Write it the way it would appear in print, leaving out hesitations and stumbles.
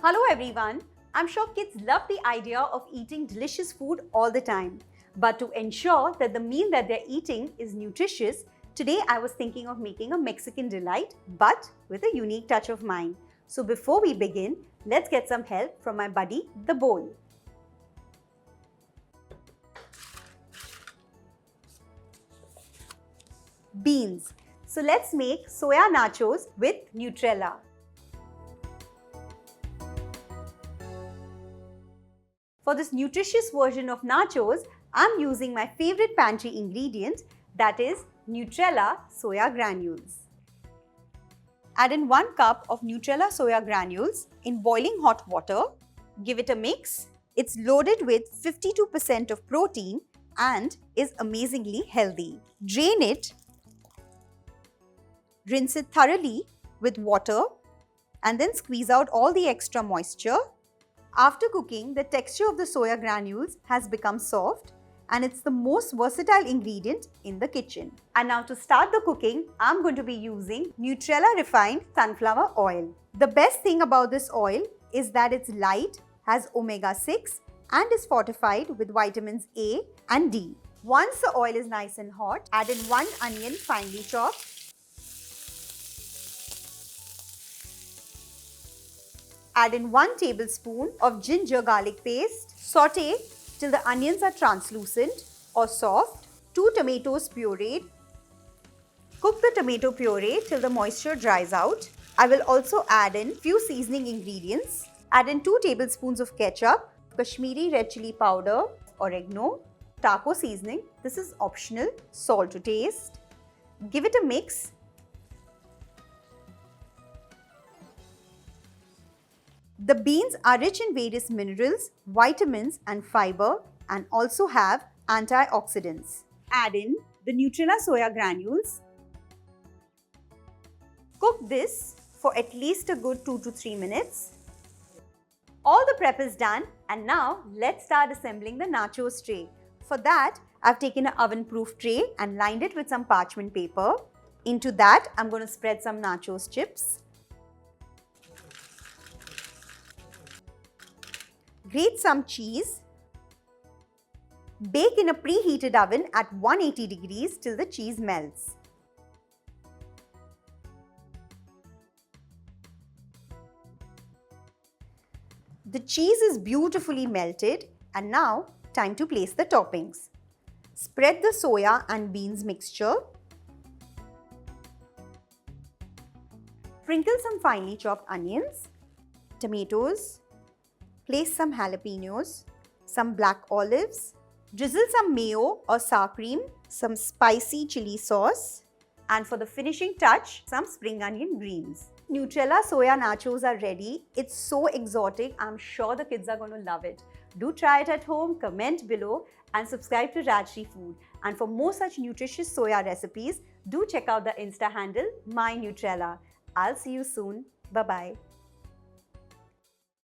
Hello everyone. I'm sure kids love the idea of eating delicious food all the time. But to ensure that the meal that they're eating is nutritious, today I was thinking of making a Mexican delight, but with a unique touch of mine. So before we begin, let's get some help from my buddy, the bowl. Beans. So let's make soya nachos with Nutrela. For this nutritious version of nachos, I'm using my favorite pantry ingredient, that is Nutrela Soya Granules. Add in 1 cup of Nutrela Soya Granules in boiling hot water. Give it a mix. It's loaded with 52% of protein and is amazingly healthy. Drain it. Rinse it thoroughly with water and then squeeze out all the extra moisture. After cooking, the texture of the soya granules has become soft and it's the most versatile ingredient in the kitchen. And now to start the cooking, I'm going to be using Nutrela Refined Sunflower Oil. The best thing about this oil is that it's light, has omega-6 and is fortified with vitamins A and D. Once the oil is nice and hot, add in 1 onion finely chopped. Add in 1 tablespoon of ginger garlic paste. Saute till the onions are translucent or soft. 2 tomatoes pureed. Cook the tomato puree till the moisture dries out. I will also add in few seasoning ingredients. Add in 2 tablespoons of ketchup, Kashmiri Red Chilli Powder, Oregano, taco seasoning. This is optional. Salt to taste. Give it a mix. The beans are rich in various minerals, vitamins and fiber and also have antioxidants. Add in the Nutrela Soya Granules. Cook this for at least a good 2 to 3 minutes. All the prep is done and now let's start assembling the nachos tray. For that, I've taken an oven-proof tray and lined it with some parchment paper. Into that, I'm going to spread some nachos chips. Grate some cheese. Bake in a preheated oven at 180 degrees till the cheese melts. The cheese is beautifully melted and now time to place the toppings. Spread the soya and beans mixture. Sprinkle some finely chopped onions, tomatoes. Place some jalapenos, some black olives, drizzle some mayo or sour cream, some spicy chili sauce, and for the finishing touch, some spring onion greens. Nutrela soya nachos are ready. It's so exotic. I'm sure the kids are going to love it. Do try it at home, comment below, and subscribe to Rajshri Food. And for more such nutritious soya recipes, do check out the Insta handle, myNutrela. I'll see you soon. Bye-bye.